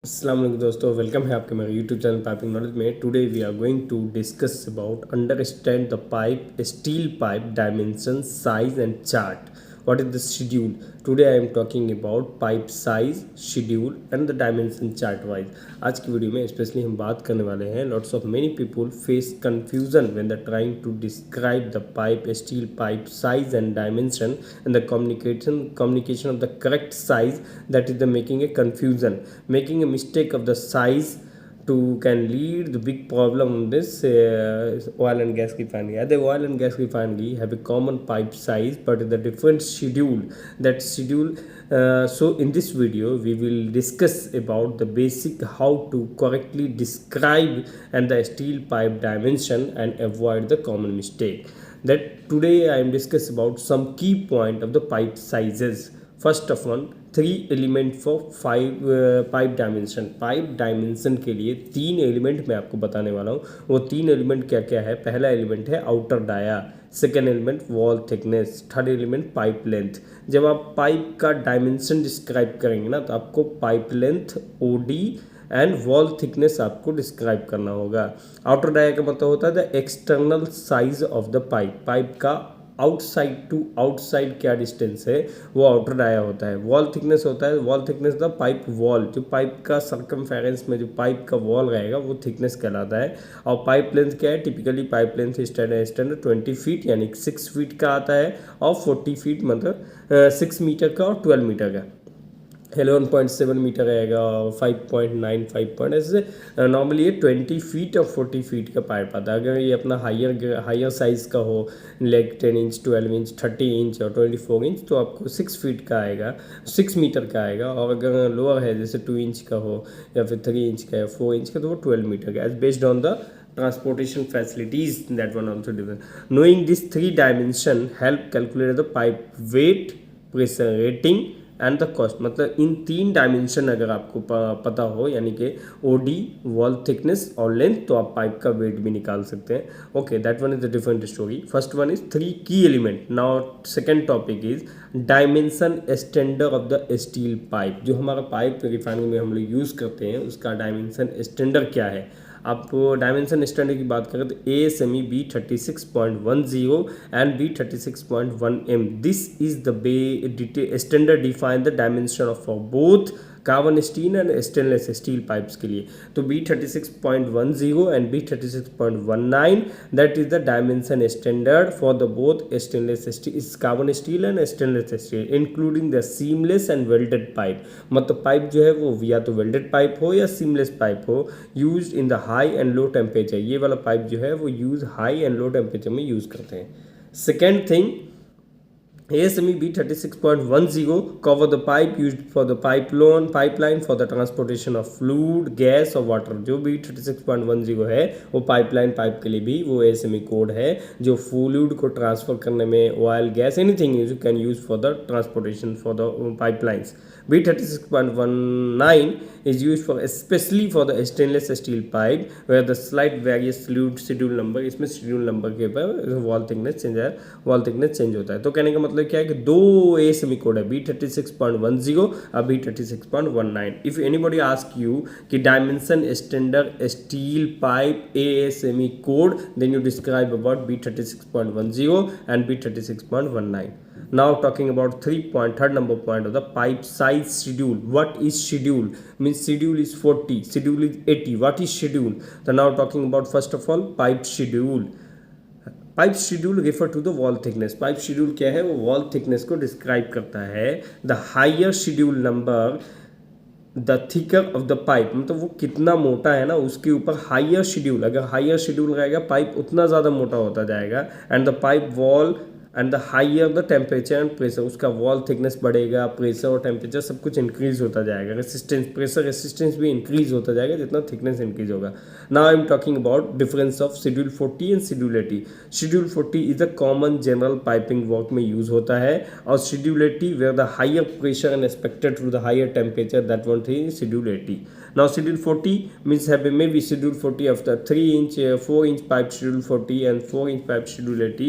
अस्सलाम वालेकुम दोस्तों, वेलकम है आपके मेरे यूट्यूब चैनल पाइपिंग नॉलेज में। Today we are going to discuss about understand the pipe steel pipe dimension size and chart. What is the schedule? Today I am talking about pipe size, schedule and the dimension chart wise. आज की video में specially हम बात करने वाले हैं lots of many people face confusion when they're trying to describe the pipe steel pipe size and dimension and the communication of the correct size, that is the making a confusion, making a mistake of the size to can lead the big problem in this oil and gas refinery. The oil and gas refinery have a common pipe size but the different schedule. That schedule, so in this video we will discuss about the basic how to correctly describe and the steel pipe dimension and avoid the common mistake. That today I am discuss about some key point of the pipe sizes. First of all 3 element for 5 pipe dimension. Pipe dimension के लिए 3 element मैं आपको बताने वाला हूँ. वो 3 element क्या क्या है? पहला एलिमेंट है outer dia, second element wall thickness, third element pipe length. जब आप पाइप का डायमेंशन डिस्क्राइब करेंगे ना, तो आपको pipe length, OD and wall thickness आपको डिस्क्राइब करना होगा. आउटर डाया का मतलब होता है the external size of the pipe. Pipe का आउटसाइड टू आउटसाइड क्या डिस्टेंस है, वो आउटर डाया होता है. वॉल थिकनेस होता है, wall thickness the pipe wall, जो पाइप का सर्कमफेरेंस में जो पाइप का वॉल रहेगा वो थिकनेस कहलाता है. और पाइप लेंथ क्या है? Typically pipe length standard 20 feet यानी 6 फीट का आता है, और 40 फीट मतलब 6 मीटर का और 12 मीटर का. 11.7 मीटर रहेगा, 5.95 पॉइंट, ऐसे नॉर्मली ये 20 फीट और 40 फीट का पाइप आता है. अगर ये अपना हायर साइज़ का हो, लेग 10 इंच, 12 इंच, 30 इंच और 24 इंच, तो आपको 6 फीट का आएगा, 6 मीटर का आएगा. और अगर लोअर है जैसे 2 इंच का हो या फिर 3 इंच का या 4 इंच का, तो वो 12 मीटर का. As based on the transportation facilities, that one also different. Knowing these 3 dimension help calculate the pipe weight, pressure rating and the cost. मतलब इन 3 डायमेंशन अगर आपको पता हो, यानी कि ओडी, वॉल थिकनेस और लेंथ, तो आप पाइप का वेट भी निकाल सकते हैं. Okay, that one is the different story. First one is 3 की element. Now second topic is dimension standard of the steel pipe. जो हमारा पाइप रिफाइनरी में हम लोग यूज़ करते हैं, उसका डायमेंशन स्टैंडर्ड क्या है. आप डायमेंशन स्टैंडर्ड की बात करें तो ASME B36.10 and B36.1M. This is the standard define the dimension of both carbon steel and stainless steel pipes के लिए. तो B36.10 and B36.19 that is the dimension standard for the both stainless steel, carbon steel and stainless steel, including the seamless and welded pipe. मतलब pipe जो है वो या तो welded pipe हो या सीमलेस पाइप हो, use in the high and low temperature. ये वाला पाइप जो है वो use high and low temperature में यूज करते हैं. Second thing, ASME B36.10 cover the pipe used for the pipeline for the transportation of fluid, gas और water. जो B36.10 है वो पाइपलाइन पाइप के लिए भी वो ASME कोड है, जो फ्लूइड को ट्रांसफर करने में, oil, gas, anything you can use for the transportation for the pipelines. B36.19 is used for especially for the stainless steel pipe where the slight various fluid schedule number, इसमें schedule number के ऊपर wall thickness change होता है. तो कहने का मतलब क्या है कि 2 ASME कोड है, B36.10 और B36.19. If anybody ask you कि dimension standard steel pipe ASME code, then you describe about B36.10 and B36.19. Now talking about third number point of the pipe size schedule. What is schedule? Means schedule is 40, schedule is 80. What is schedule? So now talking about first of all pipe schedule. Pipe schedule refer to the wall thickness. Pipe schedule क्या है? वो wall thickness को describe करता है. The higher schedule number, the thicker of the pipe, मतलब वो कितना मोटा है ना, उसके ऊपर हायर शेड्यूल. अगर हायर शेड्यूल रहेगा पाइप उतना ज़्यादा मोटा होता जाएगा. And the pipe wall and the higher the temperature and pressure, उसका वॉल थिकनेस बढ़ेगा, प्रेशर और टेम्परेचर सब कुछ इंक्रीज होता जाएगा. रेसिस्टेंस, प्रेशर रेसिस्टेंस भी इंक्रीज होता जाएगा जितना थिकनेस इंक्रीज होगा. Now I am talking about difference of schedule 40 and schedule 80. Schedule 40 is the common general piping work में यूज होता है, और schedule 80 where the higher pressure and expected through the higher temperature, that one thing schedule 80. Now schedule 40 means have maybe schedule 40 after 3 inch, 4 inch pipe schedule 40 and 4 inch pipe schedule 80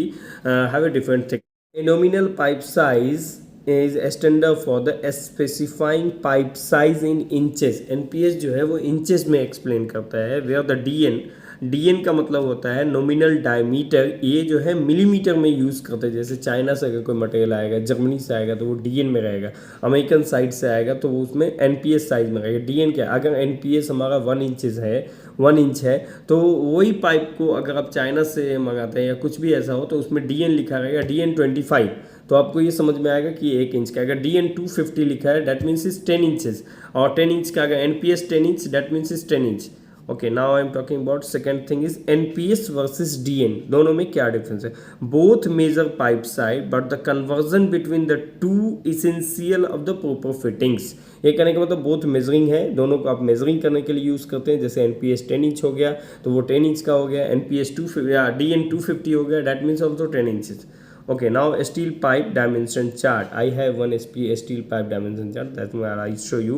have a different thickness. A nominal pipe size is standard for the specifying pipe size in inches. NPS जो है वो inches में explain करता है। Where the DN, DN का मतलब होता है नॉमिनल डायमीटर, ये जो है मिलीमीटर में यूज़ करते हैं। जैसे चाइना से अगर कोई मटेरियल आएगा, जर्मनी से आएगा तो वो डीएन में रहेगा, अमेरिकन साइड से आएगा तो वो उसमें एनपीएस साइज में रहेगा। डीएन क्या, अगर एनपीएस हमारा 1 इंच है, 1 इंच है, तो वही पाइप को अगर आप चाइना से मंगाते हैं या कुछ भी ऐसा हो तो उसमें डीएन लिखा रहेगा, DN25, तो आपको ये समझ में आएगा कि 1 इंच का। अगर DN250 लिखा है दैट मीन्स इज 10 इंचेस, और 10 इंच का अगर NPS 10 inch that means is 10 inch. Okay, now I am talking about second thing is NPS versus DN, दोनों में क्या डिफरेंस है। Both major pipe size but the conversion between the two essential of the proper fittings. ये कहने का मतलब both measuring है, दोनों को आप मेजरिंग करने के लिए यूज़ करते हैं। जैसे एनपीएस 10 इंच हो गया तो वो 10 इंच का हो गया, एनपीएस 2 या DN250 हो गया that means also 10 inches. Okay, now steel pipe dimension chart. I have one steel pipe dimension chart that I show you.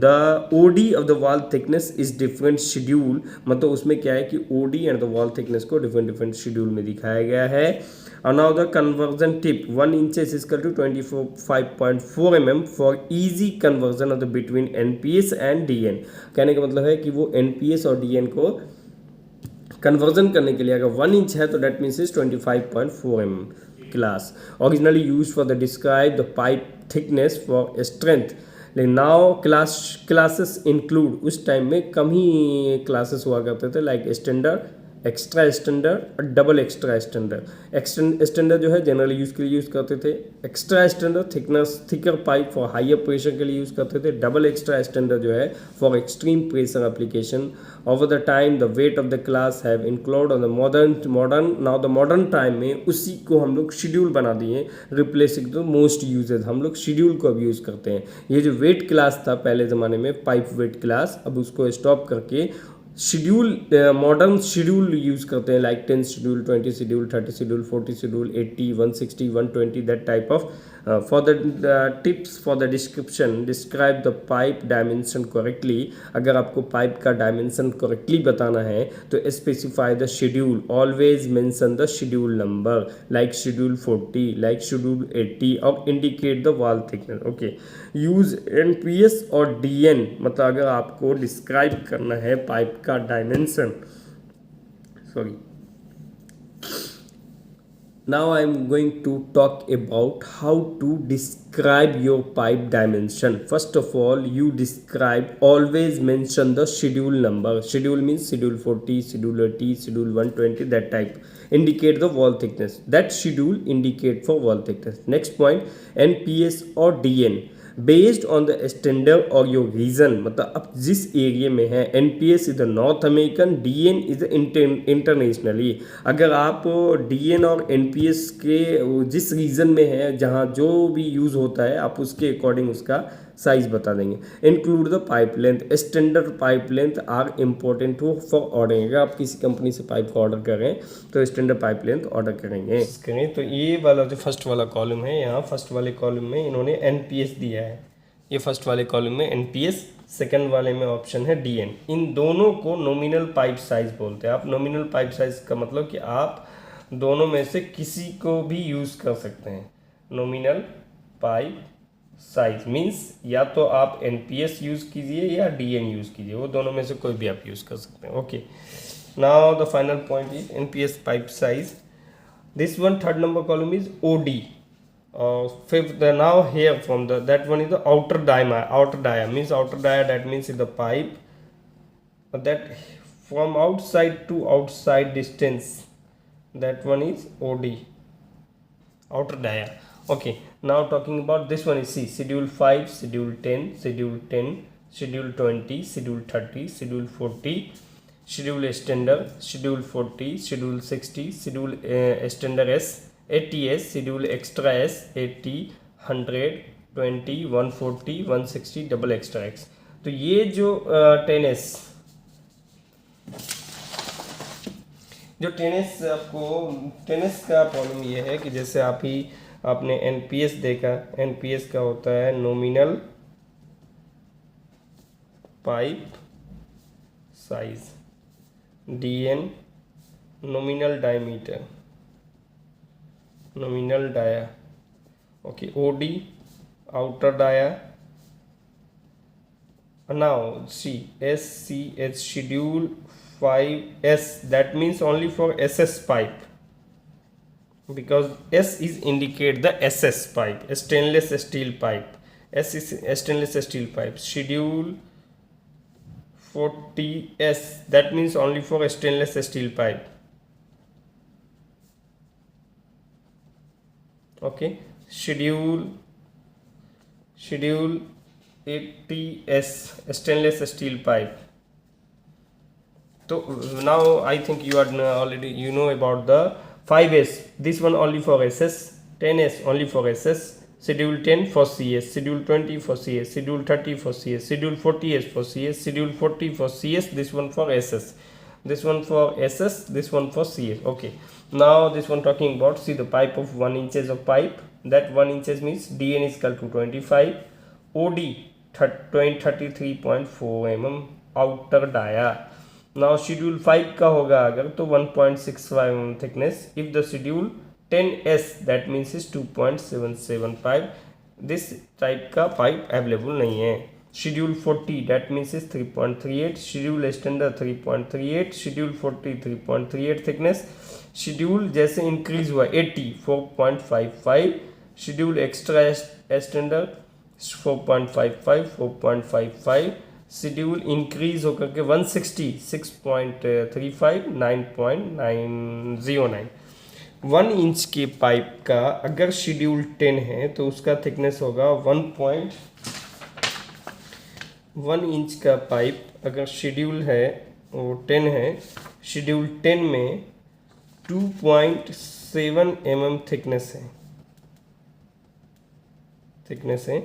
The OD of the wall thickness is different schedule. मतलब उसमें क्या है कि OD and the wall thickness को different schedule में दिखाया गया है. And now the conversion tip 1 inches is equal to 25.4 mm for easy conversion of the between NPS and DN. कहने का मतलब है कि वो NPS और DN को कन्वर्जन करने के लिए अगर 1 इंच है तो that means is 25.4 mm class. Originally use for the describe the pipe thickness for strength. लेकिन नाउ क्लासेस इंक्लूड, उस टाइम में कम ही क्लासेस हुआ करते थे, लाइक स्टैंडर्ड, एक्स्ट्रा स्टैंडर्ड और डबल एक्स्ट्रा स्टैंडर्ड। स्टैंडर्ड जो है जनरल यूज़ के लिए यूज़ करते थे, extra standard thicker pipe for higher pressure के लिए यूज़ करते थे, डबल एक्स्ट्रा स्टैंडर्ड जो है for extreme pressure application. Over the time the weight of the class have include on the modern time में उसी को हम लोग शेड्यूल बना दिए, रिप्लेसिंग द मोस्ट यूजेज, हम लोग शेड्यूल को अब यूज़ करते हैं। ये जो वेट क्लास था पहले ज़माने में, पाइप वेट क्लास, अब उसको स्टॉप करके शेड्यूल, मॉडर्न शेड्यूल यूज़ करते हैं, like 10 schedule, 20 schedule, 30 schedule, 40 schedule, 80, 160, 120, that type of. For the tips for the description, describe the pipe dimension correctly. अगर आपको पाइप का डायमेंशन करेक्टली बताना है तो specify the schedule, always mention the schedule number, like schedule 40, like schedule 80, और indicate the wall thickness. Okay, use NPS और DN, मतलब अगर आपको डिस्क्राइब करना है पाइप का dimension, sorry. Now I am going to talk about how to describe your pipe dimension. First of all, you describe, always mention the schedule number. Schedule means schedule 40, schedule 80, schedule 120, that type. Indicate the wall thickness. That schedule indicate for wall thickness. Next point, NPS or DN. Based on the standard और your region, मतलब अब जिस area में है, NPS is the North American, DN is internationally. अगर आप DN और NPS के जिस रीजन में है, जहाँ जो भी यूज़ होता है, आप उसके अकॉर्डिंग उसका साइज बता देंगे। Include the pipe length, standard pipe length are important for ordering. अगर आप किसी कंपनी से पाइप का ऑर्डर करें तो स्टैंडर्ड पाइप लेंथ ऑर्डर करेंगे। तो ये वाला जो फर्स्ट वाला कॉलम है, यहाँ फर्स्ट वाले कॉलम में इन्होंने एनपीएस दिया है, ये फर्स्ट वाले कॉलम में एनपीएस, सेकंड वाले में ऑप्शन है डीएन। इन दोनों को नॉमिनल पाइप साइज बोलते हैं। आप नॉमिनल पाइप साइज का मतलब कि आप दोनों में से किसी को भी यूज़ कर सकते हैं। नॉमिनल पाइप साइज मीन्स या तो आप एनपीएस यूज़ कीजिए या डीएन यूज़ कीजिए, वो दोनों में से कोई भी आप यूज़ कर सकते हैं। Okay, now the final point is NPS pipe size. This one third number column is OD. Fifth, now here from the that one is the outer dia. Outer dia means that means is the pipe that from outside to outside distance, that one is OD, outer dia. Okay, now talking about this one is C, schedule 5, schedule 10, schedule 10, schedule 20, schedule 30, schedule 40, schedule standard, schedule 40, schedule 60, schedule standard S, 80S, schedule extra S, 80, 100, 20, 140, 160, double extra x. तो ये जो 10S, जो 10S आपको 10S का problem ये है कि जैसे आपने एनपीएस देखा, एनपीएस का होता है nominal pipe size, DN nominal diameter, nominal dia, okay, OD outer dia. Now see SCH schedule 5S, that means only for SS pipe, because S is indicate the SS pipe, stainless steel pipe. S is stainless steel pipe. Schedule 40S, that means only for stainless steel pipe. Okay, schedule 80S, stainless steel pipe. So now I think you are already you know about the 5S. This one only for SS, 10S only for SS, schedule 10 for CS, schedule 20 for CS, schedule 30 for CS, schedule 40S for CS, schedule 40 for CS, this one for SS, this one for SS, this one for CS. Okay, now this one talking about, see the pipe of 1 inches of pipe, that 1 inches means DN is equal to 25, OD 33.4 mm outer dia. Now schedule 5 का होगा अगर तो 1.65 mm thickness. If the schedule 10S that means is 2.775. This type का pipe available नहीं है. Schedule 40 that means is 3.38. Schedule standard 3.38. Schedule 40 3.38 thickness. Schedule जैसे increase हुआ 80 4.55. Schedule extra standard 4.55 4.55. Schedule increase होकर के 160 6.35 9.909. 1 इंच के पाइप का अगर शेड्यूल 10 है तो उसका थिकनेस होगा 1 इंच का पाइप अगर शेड्यूल है वो 10 है, शेड्यूल 10 में 2.7 mm थिकनेस है.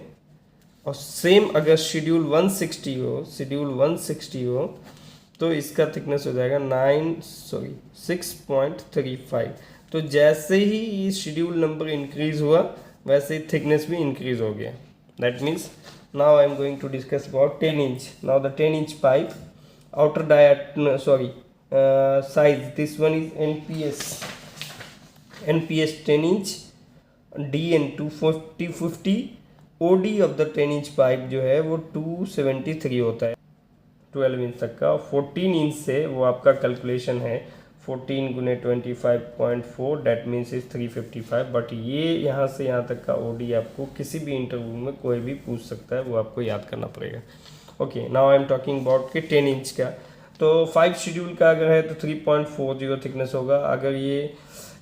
और सेम अगर शेड्यूल 160 हो तो इसका थिकनेस हो जाएगा 6.35. तो जैसे ही ये शेड्यूल नंबर इंक्रीज हुआ वैसे ही थिकनेस भी इंक्रीज हो गया. That means now I am going to discuss about 10 inch. Now the 10 inch pipe outer dia size, this one is NPS 10 inch, DN 250. OD of the 10 inch pipe जो है वो 273 होता है 12 इंच तक का. 14 इंच से वो आपका कैलकुलेशन है 14 गुने 25.4 डेट मीन्स इज 355. बट ये यहाँ से यहाँ तक का OD आपको किसी भी इंटरव्यू में कोई भी पूछ सकता है, वो आपको याद करना पड़ेगा. Okay, now I am talking about कि 10 इंच का. तो 5 शेड्यूल का अगर है तो 3.40 थिकनेस होगा. अगर ये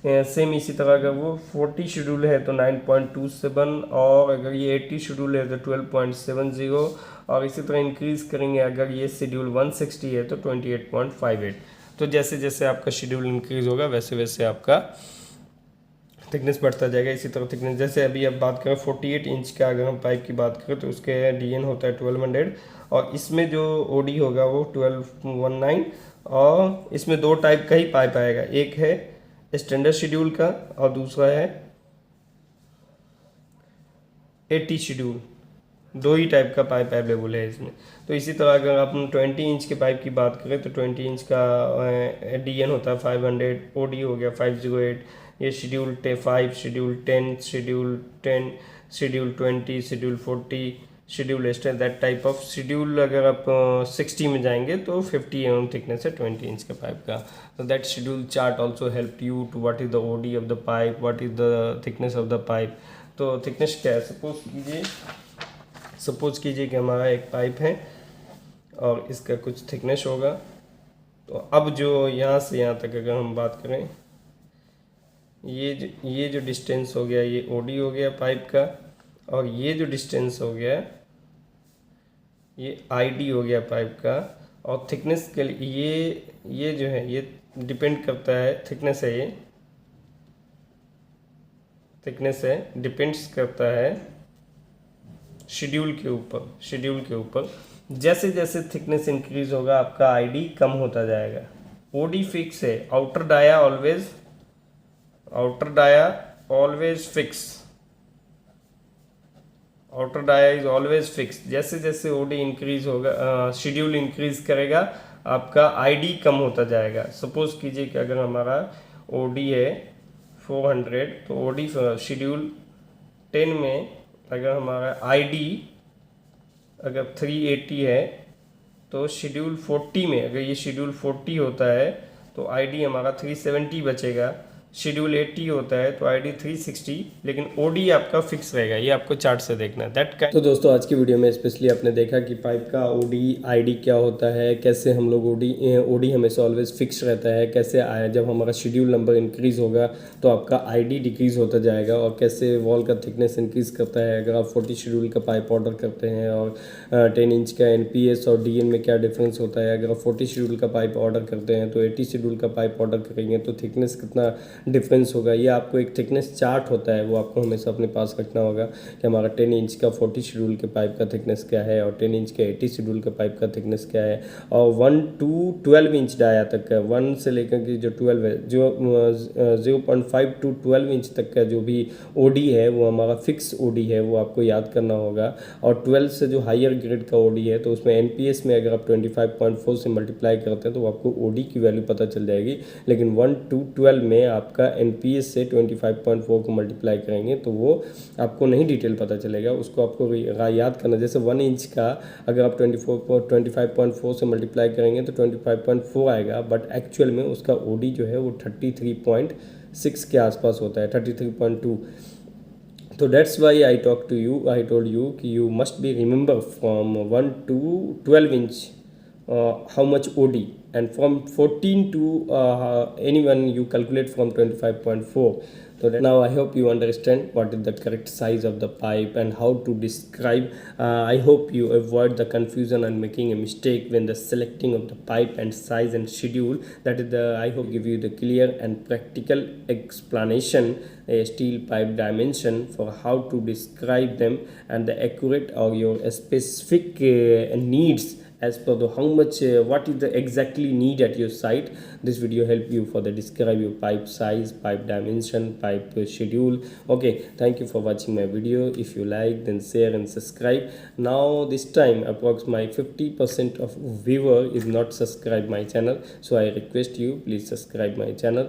सेम इसी तरह अगर वो 40 शेड्यूल है तो 9.27, और अगर ये 80 शेड्यूल है तो 12.70, और इसी तरह इंक्रीज करेंगे अगर ये शेड्यूल 160 है तो 28.58. तो जैसे जैसे आपका शेड्यूल इंक्रीज होगा वैसे वैसे आपका थिकनेस बढ़ता जाएगा. इसी तरह थिकनेस जैसे अभी अब बात करें 48 इंच का अगर हम पाइप की बात करें तो उसके DN होता है 1200, और इसमें जो OD होगा वो 1219. और इसमें दो टाइप का ही पाइप आएगा, एक है स्टैंडर्ड शेड्यूल का और दूसरा है 80 शेड्यूल. दो ही टाइप का पाइप अवेलेबल है इसमें. तो इसी तरह अगर आप 20 इंच के पाइप की बात करें तो 20 इंच का DN होता है 500, OD हो गया 508. ये schedule 5, schedule 10, schedule 10, schedule 20, schedule 40, schedule stand, that type of schedule. अगर आप 60 में जाएंगे तो 50 mm थिकनेस है 20 इंच के पाइप का. तो that schedule chart also help you to what is the OD of the pipe, what is the thickness of the pipe. तो थिकनेस क्या है, सपोज कीजिए कि हमारा एक पाइप है और इसका कुछ थिकनेस होगा. तो अब जो यहाँ से यहाँ तक अगर हम बात करें, ये जो डिस्टेंस हो गया ये OD हो गया पाइप का, और ये जो डिस्टेंस हो गया ये ID हो गया पाइप का. और थिकनेस के लिए ये जो है ये डिपेंड करता है, थिकनेस है डिपेंड्स करता है शेड्यूल के ऊपर. जैसे जैसे थिकनेस इंक्रीज होगा आपका ID कम होता जाएगा. OD फिक्स है, outer dia always fix. Outer dia is always fix. जैसे जैसे OD इंक्रीज होगा, शेड्यूल इंक्रीज करेगा, आपका ID कम होता जाएगा. सपोज कीजिए कि अगर हमारा OD है 400 तो OD शेड्यूल 10 में अगर हमारा आईडी अगर 380 है तो शेड्यूल 40 में, अगर ये शेड्यूल 40 होता है तो आईडी हमारा 370 बचेगा। शेड्यूल 80 होता है तो आईडी 360, लेकिन ओडी आपका फिक्स रहेगा। ये आपको चार्ट से देखना है दैट काइंड। तो दोस्तों आज की वीडियो में स्पेशली आपने देखा कि पाइप का ओडी आईडी क्या होता है, कैसे हम लोग ओडी हमेशा ऑलवेज फिक्स रहता है, कैसे आया जब हमारा शेड्यूल नंबर इंक्रीज होगा तो आपका आईडी डिक्रीज होता जाएगा, और कैसे वॉल का थिकनेस इंक्रीज करता है अगर आप 40 शेड्यूल का पाइप ऑर्डर करते हैं, और 10 इंच का एनपीएस और डीएन में क्या डिफरेंस होता है। अगर आप 40 शेड्यूल का पाइप ऑर्डर करते हैं तो 80 शेड्यूल का पाइप ऑर्डर करेंगे तो थिकनेस कितना डिफरेंस होगा। ये आपको एक थिकनेस चार्ट होता है, वो आपको हमेशा अपने पास रखना होगा कि हमारा 10 इंच का 40 शेड्यूल के पाइप का थिकनेस क्या है, और 10 इंच का 80 शेड्यूल का पाइप का थिकनेस क्या है, और 1 to 12 इंच डाया तक का, 1 से लेकर के जो 12 है, जो 0.5 to 12 इंच तक का जो भी ओडी है वो हमारा फिक्स ओडी है, वो आपको याद करना होगा। और 12 से जो हायर ग्रेड का ओडी है तो उसमें एनपीएस में अगर आप 25.4 से मल्टीप्लाई करते हैं तो आपको ओडी की वैल्यू पता चल जाएगी, लेकिन 1 to 12 में आपका एनपीएस से 25.4 को मल्टीप्लाई करेंगे तो वो आपको नहीं डिटेल पता चलेगा, उसको आपको याद करना। जैसे 1 इंच का अगर आप 25.4 से मल्टीप्लाई करेंगे तो 25.4 आएगा, बट एक्चुअल में उसका ओडी जो है वो 33.6 के आसपास होता है, 33.2। तो that's why I told you कि you must be remember from 1 to 12 inch how much OD, and from 14 to anyone you calculate from 25.4. So now I hope you understand what is the correct size of the pipe and how to describe. I hope you avoid the confusion and making a mistake when the selecting of the pipe and size and schedule. That is the, I hope give you the clear and practical explanation, a steel pipe dimension for how to describe them, and the accurate or your specific needs as per the how much what is the exactly need at your site. This video help you for the describe your pipe size, pipe dimension, pipe schedule. Okay, thank you for watching my video. If you like, then share and subscribe. Now this time approx my 50% of viewer is not subscribe my channel, so I request you please subscribe my channel.